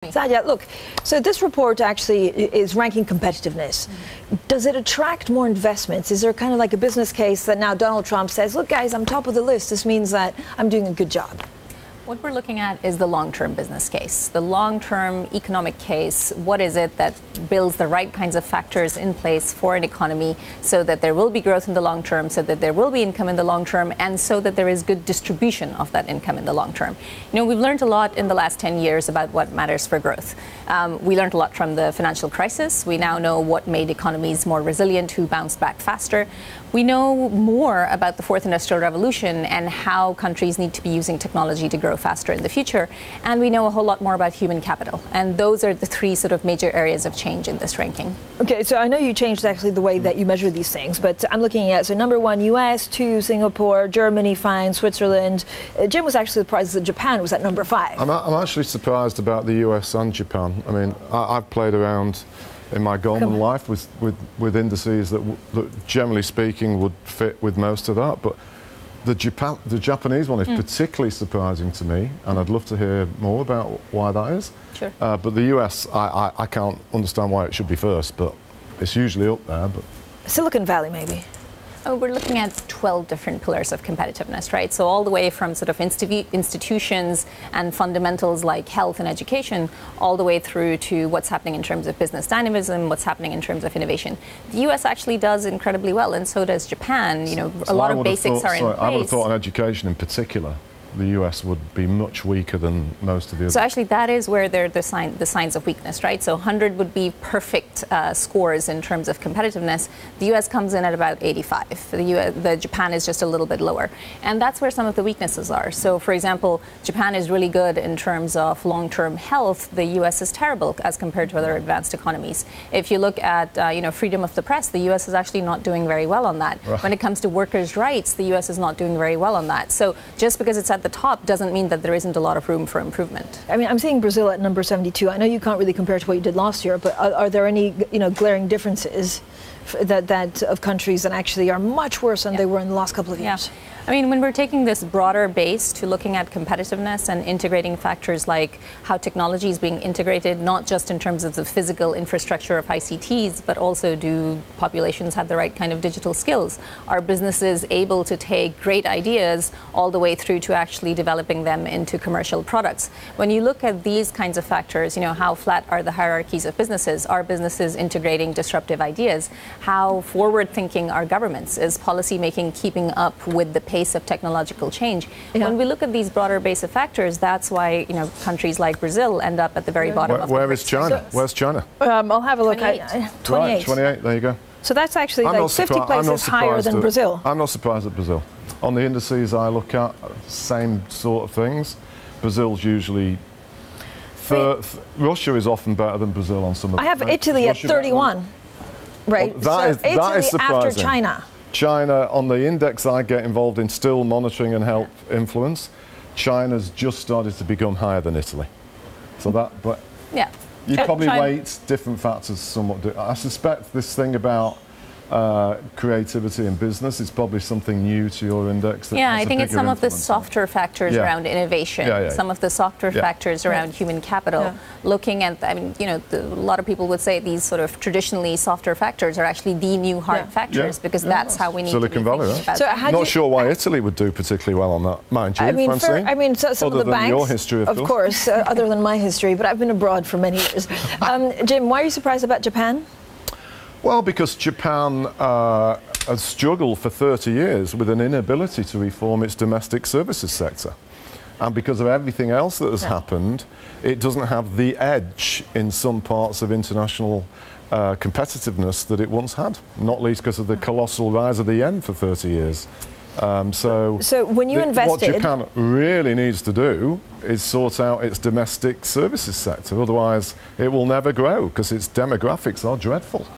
Saadia, look, so this report actually is ranking competitiveness. Does it attract more investments? Is there kind of like a business case that now Donald Trump says, look guys, I'm top of the list. This means that I'm doing a good job? What we're looking at is the long-term business case, the long-term economic case. What is it that builds the right kinds of factors in place for an economy so that there will be growth in the long term, so that there will be income in the long term, and so that there is good distribution of that income in the long term? You know, we've learned a lot in the last 10 years about what matters for growth. We learned a lot from the financial crisis. We now know what made economies more resilient, who bounced back faster. We know more about the fourth industrial revolution and how countries need to be using technology to grow faster in the future. And we know a whole lot more about human capital. And those are the three sort of major areas of change in this ranking. Okay, so I know you changed actually the way that you measure these things, but I'm looking at, so number one, US, two, Singapore, Germany, fine, Switzerland. Jim was actually surprised that Japan was at number 5. I'm actually surprised about the US and Japan. I mean, I've played around in my Goldman life with indices that generally speaking would fit with most of that, but the Japanese one is particularly surprising to me, and I'd love to hear more about why that is. Sure. But the US, I can't understand why it should be first, but it's usually up there. But Silicon Valley, maybe. Oh, we're looking at 12 different pillars of competitiveness, right? So all the way from sort of institutions and fundamentals like health and education, all the way through to what's happening in terms of business dynamism, what's happening in terms of innovation. The US actually does incredibly well, and so does Japan. You know, a lot of basics are in place. I would have thought on education in particular, the US would be much weaker than most of the others. So actually that is where they're the signs of weakness, right? So 100 would be perfect scores in terms of competitiveness. The US comes in at about 85. The Japan is just a little bit lower. And that's where some of the weaknesses are. So for example, Japan is really good in terms of long-term health. The US is terrible as compared to other advanced economies. If you look at freedom of the press, the US is actually not doing very well on that. Right. When it comes to workers' rights, the US is not doing very well on that. So just because it's at the top doesn't mean that there isn't a lot of room for improvement. I mean, I'm seeing Brazil at number 72. I know you can't really compare to what you did last year, but are there any, glaring differences that of countries that actually are much worse than they were in the last couple of years? Yeah. I mean, when we're taking this broader base to looking at competitiveness and integrating factors like how technology is being integrated, not just in terms of the physical infrastructure of ICTs, but also do populations have the right kind of digital skills? Are businesses able to take great ideas all the way through to actually developing them into commercial products? When you look at these kinds of factors, how flat are the hierarchies of businesses? Are businesses integrating disruptive ideas? How forward-thinking are governments? Is policymaking keeping up with the pace of technological change? Yeah. When we look at these broader base of factors, that's why countries like Brazil end up at the very bottom. Where is China? Where's China? I'll have a look. 28. 28. Right, 28. There you go. So that's actually like 50 places higher than Brazil. I'm not surprised at Brazil. On the indices I look at, same sort of things. Brazil's usually Russia is often better than Brazil on some of the. I have Italy at 31. Right. Well, that is surprising. After China. China, on the index I get involved in, still monitoring and help influence. China's just started to become higher than Italy. So but yeah, you probably weight different factors somewhat. I suspect this thing about creativity in business is probably something new to your index. I think it's some of the softer factors around innovation, some of the softer factors around human capital. Yeah. Looking at, a lot of people would say these sort of traditionally softer factors are actually the new hard factors because that's how we need Silicon to be Valley, right? So not sure why Italy would do particularly well on that, mind you. Some of the banks, your history, of course, other than my history, but I've been abroad for many years. Jim, why are you surprised about Japan? Well, because Japan has struggled for 30 years with an inability to reform its domestic services sector. And because of everything else that has happened, it doesn't have the edge in some parts of international competitiveness that it once had, not least because of the colossal rise of the yen for 30 years. So when you invested, what Japan really needs to do is sort out its domestic services sector. Otherwise, it will never grow because its demographics are dreadful.